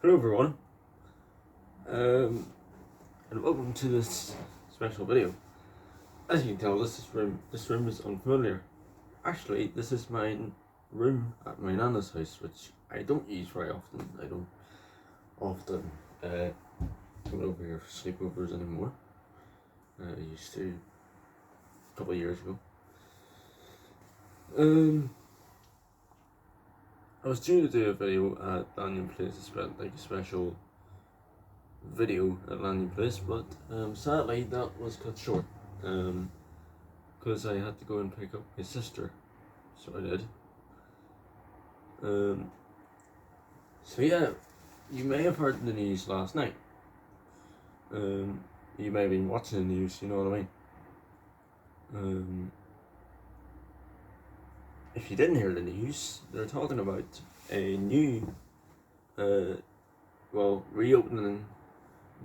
Hello everyone, and welcome to this special video. As you can tell, this room is unfamiliar. Actually, this is my room at my nana's house, which I don't use very often. I don't often come over here for sleepovers anymore. I used to a couple of years ago. I was due to do a video at Lanyon Place, like a special video at Lanyon Place, but sadly that was cut short because I had to go and pick up my sister, so I did. So yeah, you may have heard the news last night. You may have been watching the news, you know what I mean? If you didn't hear the news, they're talking about a new, reopening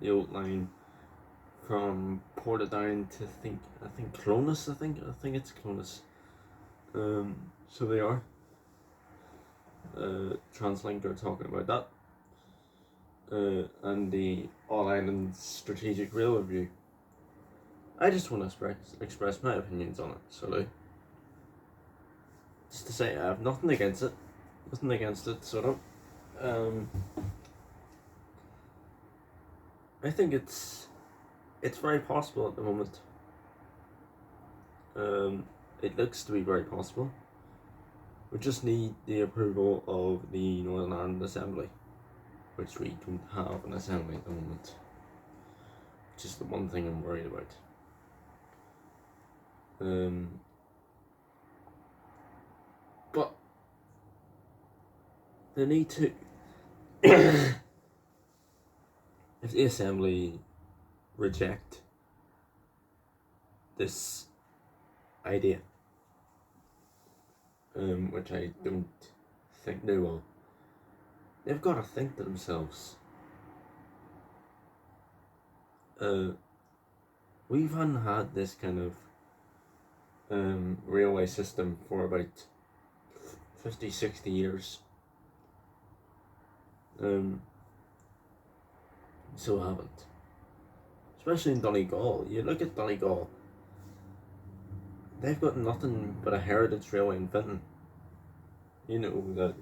the old line from Portadown to I think Clonus. I think it's Clonus. So they are. TransLink are talking about that. And the All Ireland Strategic Rail Review. I just want to express my opinions on it. So just to say, I have nothing against it. Sort of. I think it's very possible at the moment. It looks to be very possible. We just need the approval of the Northern Ireland Assembly, which we don't have an assembly at the moment, which is the one thing I'm worried about. But they need to if the Assembly reject this idea, which I don't think they will, they've got to think to themselves, we haven't had this kind of railway system for about 50-60 years. So haven't. Especially in Donegal. You look at Donegal, they've got nothing but a heritage railway in Finland. You know that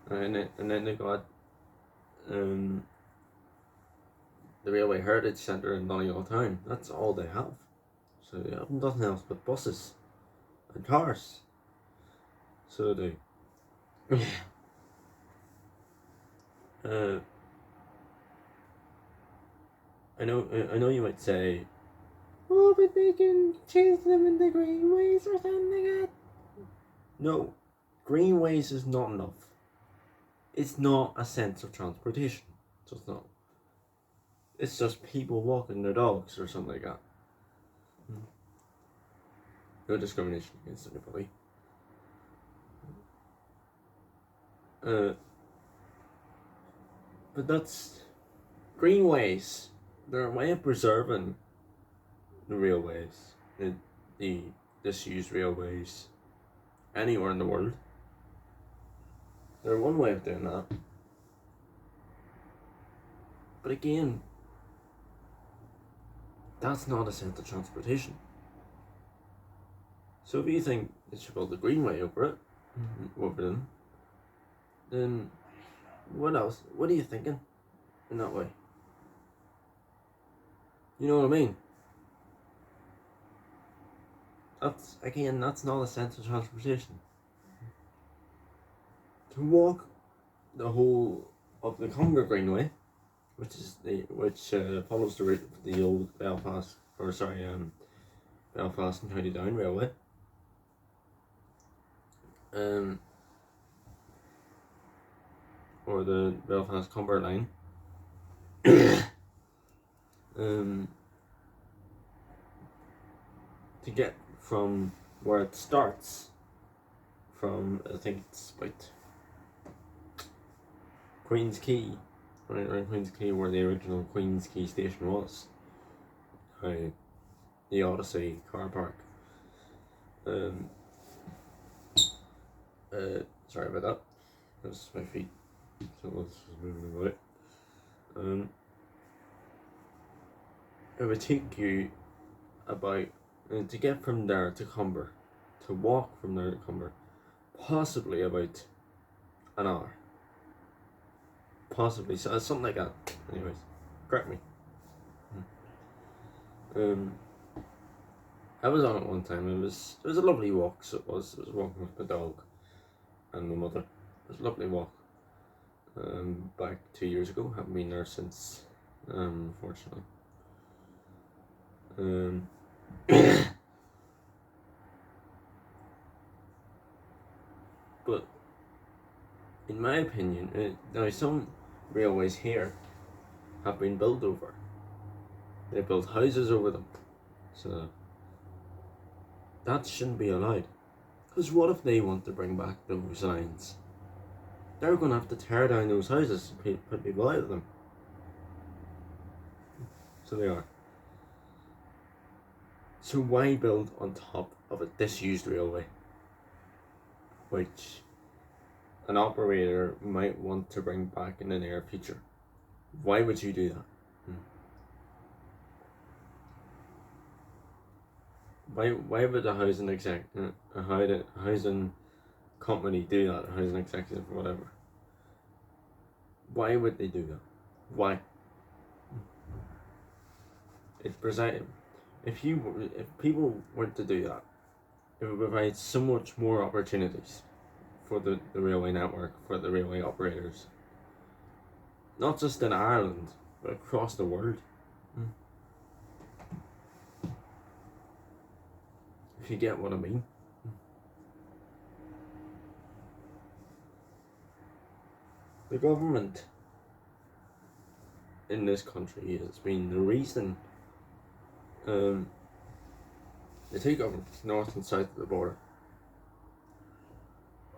and then they got the Railway Heritage Centre in Donegal town. That's all they have. So they have nothing else but buses and cars. So they I know you might say, oh, but they can change them into greenways or something like that. No, greenways is not enough. It's not a sense of transportation. So it's not. It's just people walking their dogs or something like that. No discrimination against anybody. But that's greenways. They're a way of preserving the railways, the disused railways anywhere in the world. They're one way of doing that. But again, that's not a sense of transportation. So if you think they should build the greenway over them, then what else? What are you thinking in that way? You know what I mean? That's not a sense of transportation. To walk the whole of the Congar Greenway, which follows the old Belfast and County Down Railway, or the Belfast Cumber line, to get from where it starts, from I think it's about Queen's Quay, right around Queen's Quay, where the original Queen's Quay station was, the Odyssey car park. Sorry about that. That's my feet So let's just move about it. It would take you about to get from there to Cumber, to walk from there to Cumber, possibly about an hour. Possibly something like that. Anyways, correct me. I was on it one time. It was a lovely walk. So it was walking with my dog and my mother. It was a lovely walk. Back 2 years ago. Haven't been there since. Unfortunately. But in my opinion, now some railways here have been built over. They built houses over them, so that shouldn't be allowed. Because what if they want to bring back those lines? They're going to have to tear down those houses and put people out of them. So they are. So why build on top of a disused railway, which an operator might want to bring back in the near future? Why would you do that? Why would a housing company do that, a housing executive or whatever? Why would they do that? Why? If people were to do that, it would provide so much more opportunities for the railway network, for the railway operators. Not just in Ireland, but across the world. If you get what I mean. The government in this country has been the reason, the two governments, north and south of the border,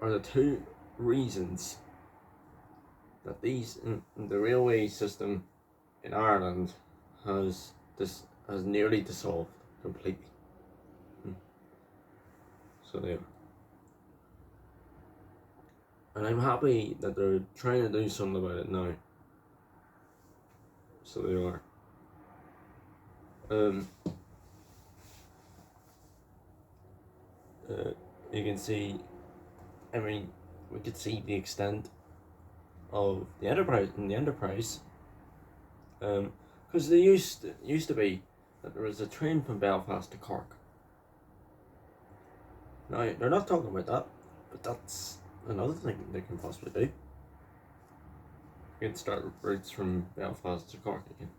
are the two reasons that the railway system in Ireland has nearly dissolved completely. So there. And I'm happy that they're trying to do something about it now. So they are. You can see, we could see the extent of the enterprise. Because there used to be that there was a train from Belfast to Cork. Now, they're not talking about that, but that's another thing they can possibly do. You can start routes from Belfast to Cork again.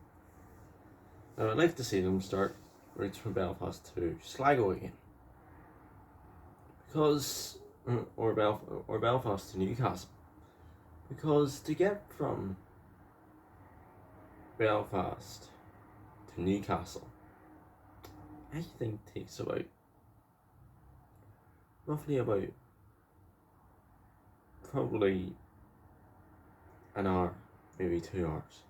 Now, I'd like to see them start routes from Belfast to Sligo again. Because, or Belfast to Newcastle. Because to get from Belfast to Newcastle, I think takes roughly about probably an hour, maybe 2 hours.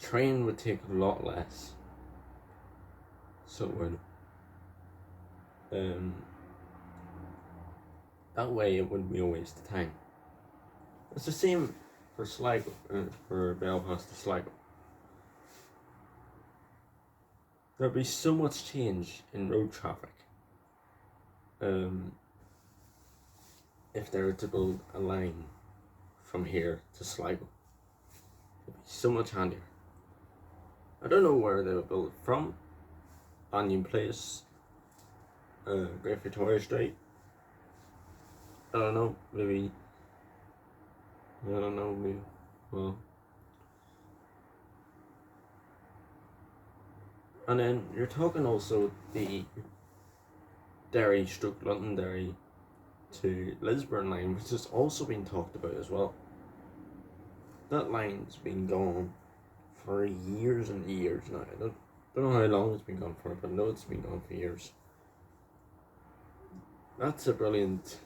Train would take a lot less, so it would. That way it wouldn't be a waste of time. It's the same for Sligo, for Belfast to Sligo. There'll be so much change in road traffic if they were to build a line from here to Sligo. It'd be so much handier. I don't know where they would build it from. Onion Place, Great Victoria Street. I don't know, maybe. Well. And then you're talking also the Londonderry to Lisburn line, which has also been talked about as well. That line's been gone for years and years now. I don't know how long it's been gone for, but I know it's been gone for years. That's a brilliant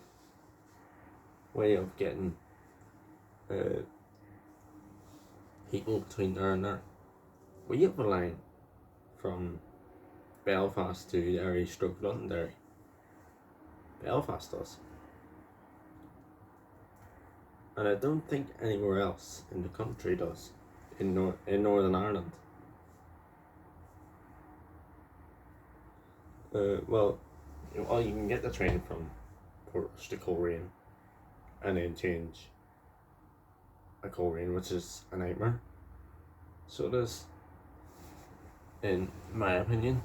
way of getting people between there and there. We have a line from Belfast to Derry / Londonderry. Belfast does. and I don't think anywhere else in the country does, in Northern Ireland. Well, you can get the train from Portrush to Coleraine, and then change at Coleraine, which is a nightmare. So it is, in my opinion,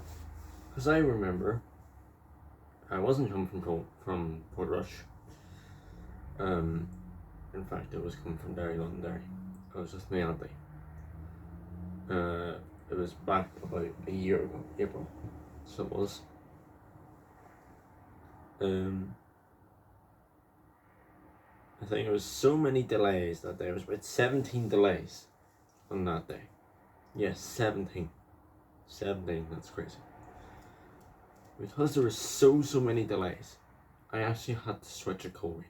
because I remember I wasn't coming from Portrush. In fact, it was coming from Derry, Londonderry. I was with my auntie. It was back about a year ago, April. So it was. I think it was so many delays that day. It was about 17 delays on that day. Yes, 17. 17, that's crazy. Because there were so many delays, I actually had to switch a Coleraine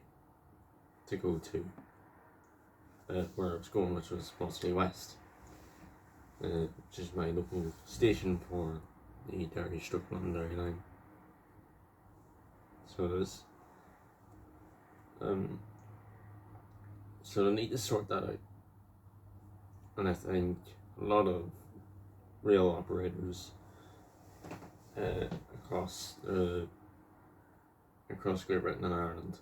to go to where I was going, which was mostly west, which is my local station for the Derry/Londonderry line. So it is. So they need to sort that out, and I think a lot of rail operators across Great Britain and Ireland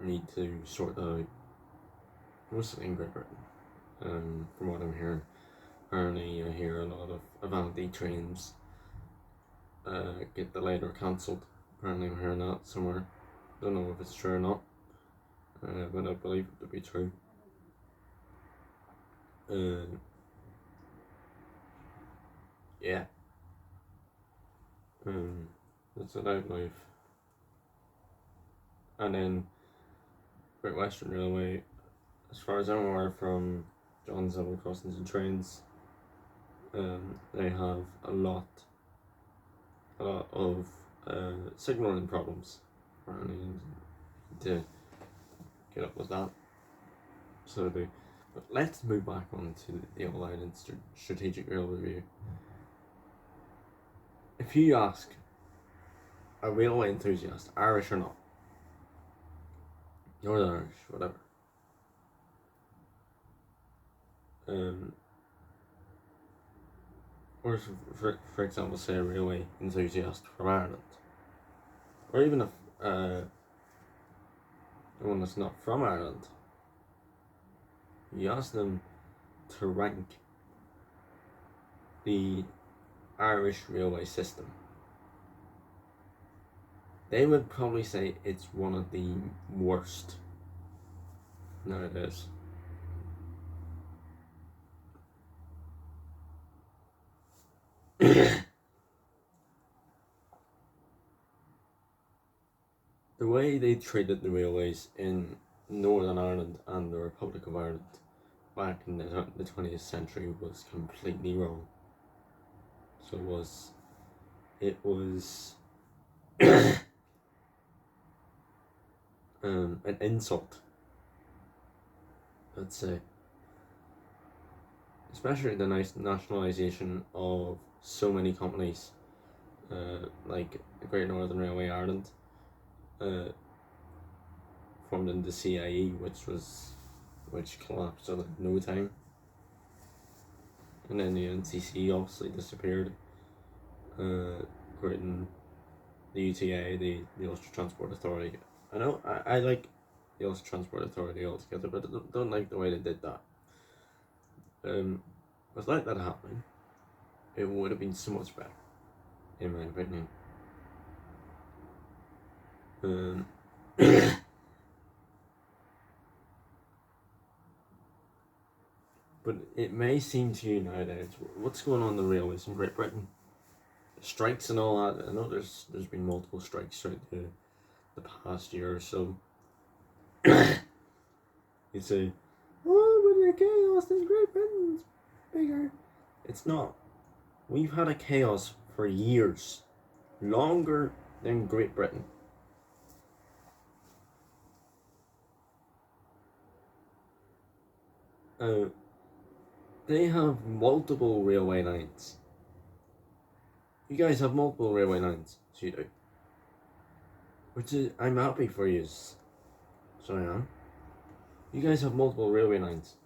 need to sort that out. Mostly in Great Britain, from what I'm hearing. Apparently, I hear a lot of Avanti trains get delayed or cancelled. Apparently, I'm hearing that somewhere. Don't know if it's true or not, but I believe it to be true. Yeah. That's an outlife. And then Great Western Railway, as far as I'm aware from John's Level Crossings and Trains, they have a lot of signalling problems. Apparently, to get up with that. So they. But let's move back on to the All Ireland Strategic Rail Review. If you ask a railway enthusiast, Irish or not, Northern Irish, whatever, or for example, say a railway enthusiast from Ireland, or even if one that's not from Ireland, you ask them to rank the Irish railway system, they would probably say it's one of the worst nowadays. The way they treated the railways in Northern Ireland and the Republic of Ireland back in the 20th century was completely wrong. So it was an insult, I'd say. Especially the nationalisation of so many companies, like the Great Northern Railway Ireland, formed in the CIE, which collapsed in no time, and then the NCC obviously disappeared, creating the UTA, the Ulster Transport Authority. I know I like the Ulster Transport Authority altogether, but I don't like the way they did that. Without that happening, it would have been so much better, in my opinion. But it may seem to you nowadays, what's going on in the railways in Great Britain? Strikes and all that. I know there's been multiple strikes throughout the past year or so. You say, oh, but the chaos in Great Britain's bigger. It's not. We've had a chaos for years, longer than Great Britain. They have multiple railway lines. You guys have multiple railway lines, so you do. Which is, I'm happy for you. So I am. You guys have multiple railway lines.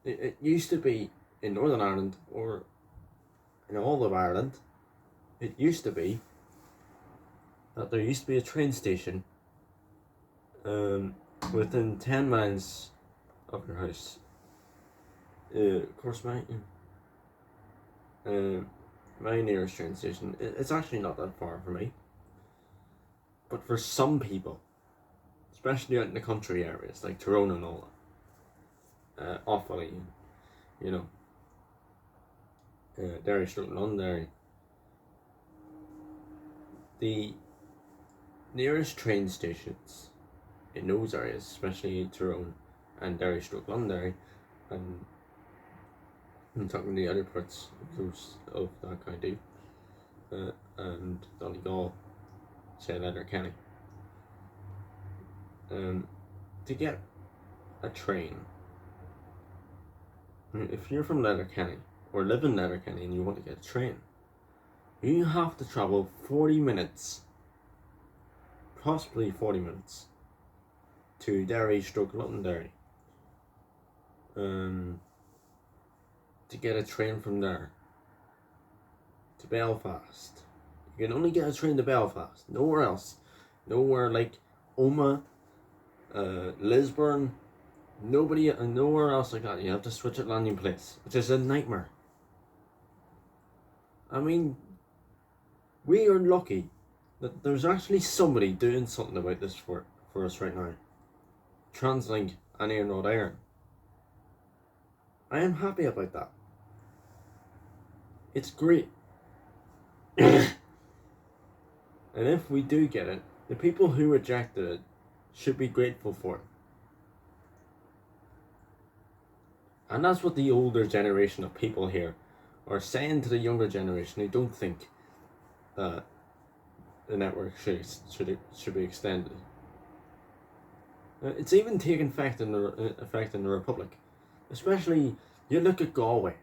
It used to be in Northern Ireland, or in all of Ireland, it used to be that there used to be a train station within 10 miles of your house. Of course, my nearest train station, it's actually not that far from me. But for some people, especially out in the country areas like Tyrone and all that, Offaly, you know, Derry, Stroke, Londonderry, the nearest train stations in those areas, especially Tyrone and Derry, Stroke, Londonderry, and I'm talking the other parts of that county, and Donegal, say Letterkenny. To get a train, if you're from Letterkenny or live in Letterkenny and you want to get a train, you have to travel 40 minutes, possibly 40 minutes, to Derry, Stroke, Londonderry, to get a train from there to Belfast. You can only get a train to Belfast, nowhere else. Nowhere like Omagh, Lisburn, nowhere else like that. You have to switch at landing place, which is a nightmare. I mean, we are lucky that there's actually somebody doing something about this for us right now. TransLink and Air North Iron. I am happy about that. It's great. And if we do get it, the people who rejected it should be grateful for it. And that's what the older generation of people here are saying to the younger generation who don't think that the network should be extended. It's even taken effect in the Republic. Especially, you look at Galway.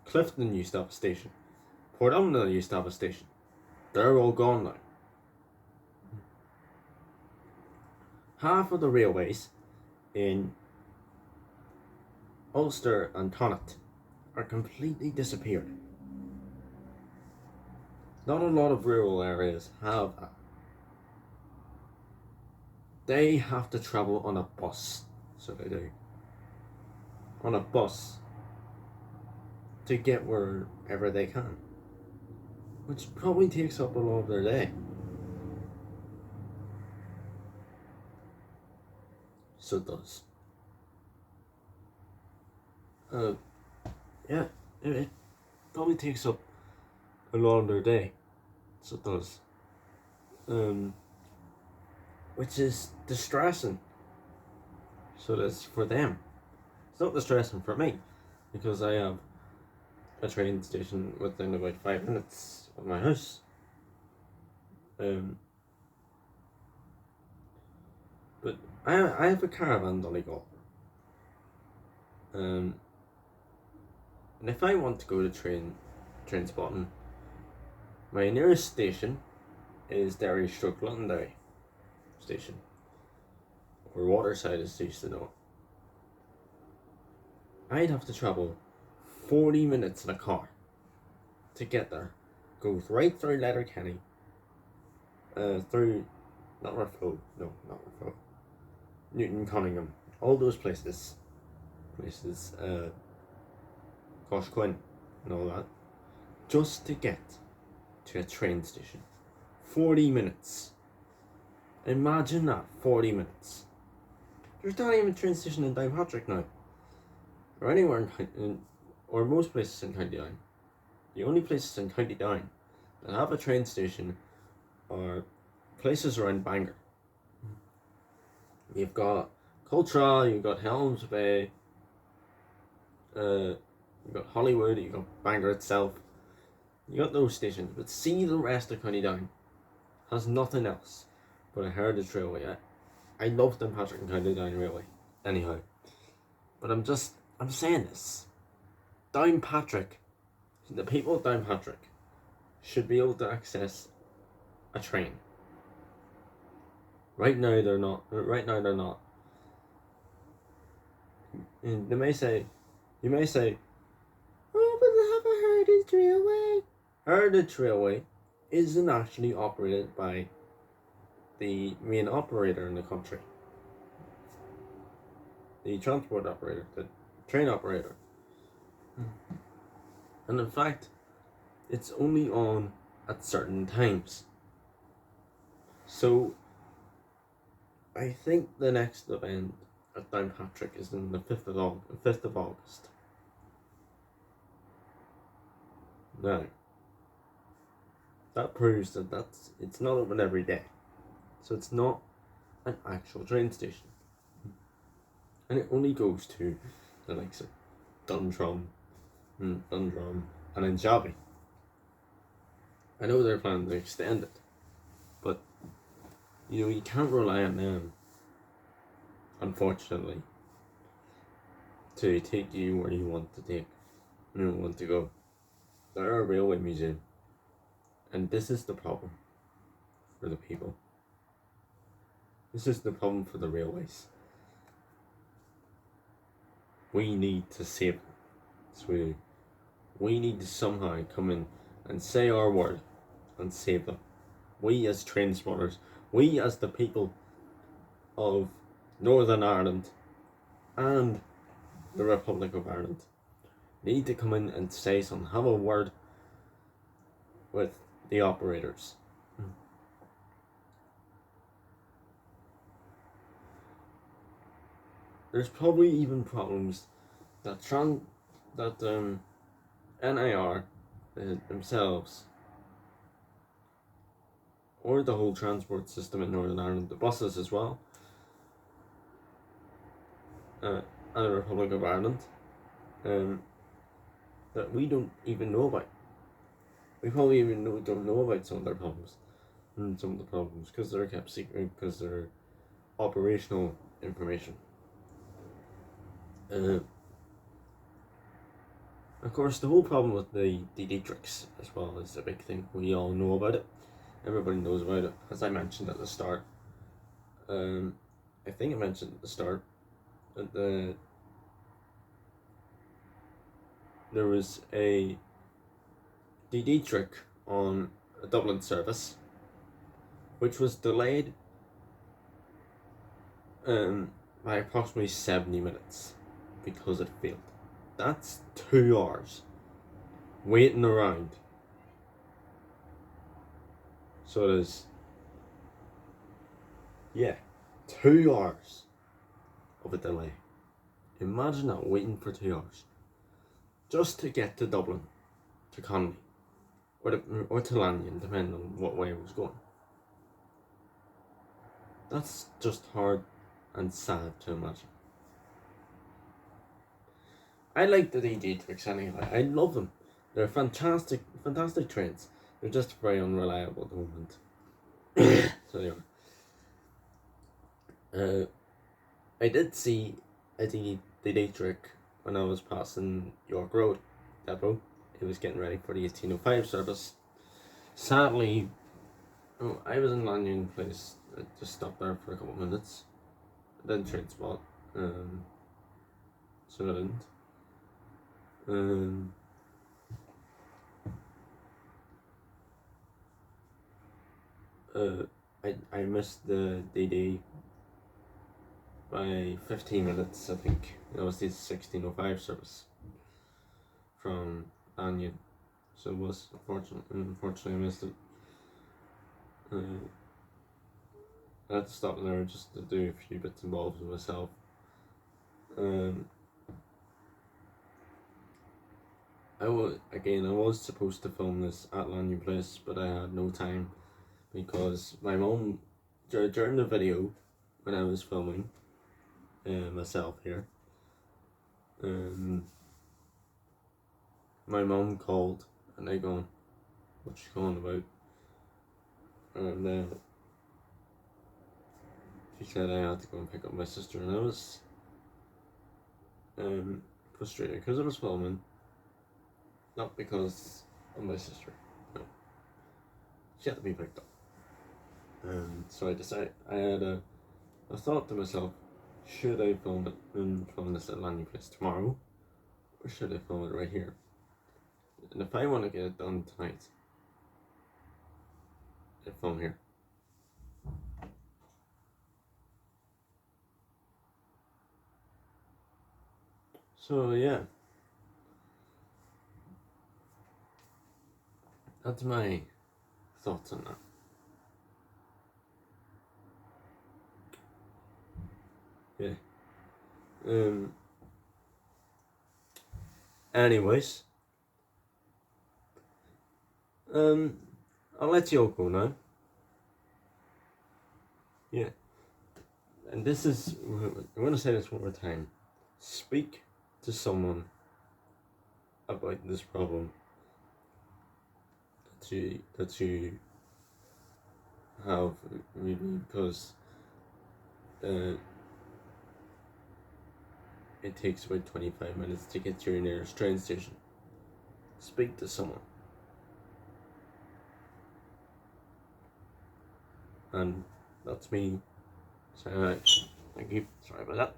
Clifton used to have a station. Portumna used to have a station. They're all gone now. Half of the railways in Ulster and Connacht are completely disappeared. Not a lot of rural areas have that. They have to travel on a bus, so they do. On a bus to get wherever they can, which probably takes up a lot of their day. So it does. Yeah, it probably takes up a lot of their day. So it does. Which is distressing. So that's for them. It's not distressing for me, because I have a train station within about 5 minutes of my house. But I have a caravan in Donegal. And if I want to go to train spotting, my nearest station is Derry Stroke Londonderry station, or Waterside as they used to know. I'd have to travel 40 minutes in a car to get there. Goes right through Letterkenny, through Newton, Cunningham, all those places, Coshquin and all that, just to get to a train station. 40 minutes. Imagine that, 40 minutes. There's not even a train station in Downpatrick now, or anywhere or most places in County Down. The only places in County Down that have a train station are places around Bangor. You've got Cultra, you've got Helms Bay, you've got Hollywood, you've got Bangor itself. You got those stations, but see, the rest of County Down has nothing else but a heritage railway. I love Downpatrick and County Down Railway. Anyhow, but I'm saying this. Downpatrick, the people of Downpatrick should be able to access a train Right now they're not. Right now they're not. And you may say, oh, but they have a heritage railway. Heritage railway isn't actually operated by the main operator in the country. The transport operator, the train operator. And in fact, it's only on at certain times. So, I think the next event at Downpatrick is on the 5th of August. Now, that proves that it's not open every day. So it's not an actual train station. And it only goes to the likes of Dundrum and Injabi. I know they're planning to extend it, but you can't rely on them, unfortunately, to take you where you want to go. They're a railway museum, and this is the problem for the people. This is the problem for the railways. We need to save them. So we need to somehow come in and say our word and save them. We as train spotters, we as the people of Northern Ireland and the Republic of Ireland need to come in and say something, have a word with the operators. There's probably even problems that NIR themselves, or the whole transport system in Northern Ireland, the buses as well, and the Republic of Ireland, that we don't even know about. We probably even don't know about some of their problems, and some of the problems because they're kept secret, because they're operational information. Of course, the whole problem with the Dietrichs as well is a big thing. We all know about it. Everybody knows about it. As I mentioned at the start, I think I mentioned at the start that there was a Dietrich on a Dublin service, which was delayed by approximately 70 minutes because it failed. That's 2 hours waiting around. So it is, 2 hours of a delay. Imagine that, waiting for 2 hours just to get to Dublin, to Connolly, or to Lanyon, depending on what way it was going. That's just hard and sad to imagine. I like the Dietrichs anyway. I love them. They're fantastic trains. They're just very unreliable at the moment. So anyway, I did see a Dietrich when I was passing York Road depot. It was getting ready for the 1805 service. Sadly, I was in Lanyon Place. I just stopped there for a couple of minutes. I didn't train spot, so I didn't. I missed the DD by 15 minutes, I think. That was the 1605 service from Lanyon, so it was unfortunately I missed it. I had to stop there just to do a few bits and bobs with myself. I was supposed to film this at Lanyon Place, but I had no time because my mum, during the video when I was filming myself here, my mum called and I gone, "What's she calling about?" And she said I had to go and pick up my sister, and I was frustrated because I was filming, not because of my sister. No, she had to be picked up. So I had a thought to myself, should I film it and film this at landing place tomorrow, or should I film it right here? And if I want to get it done tonight, I film here. So yeah, that's my thoughts on that. Yeah. Anyways, I'll let you all go now. Yeah. And this is, I'm going to say this one more time. Speak to someone about this problem that you have, because it takes about 25 minutes to get to your nearest train station. Speak to someone. And that's me saying, thank you. Sorry about that.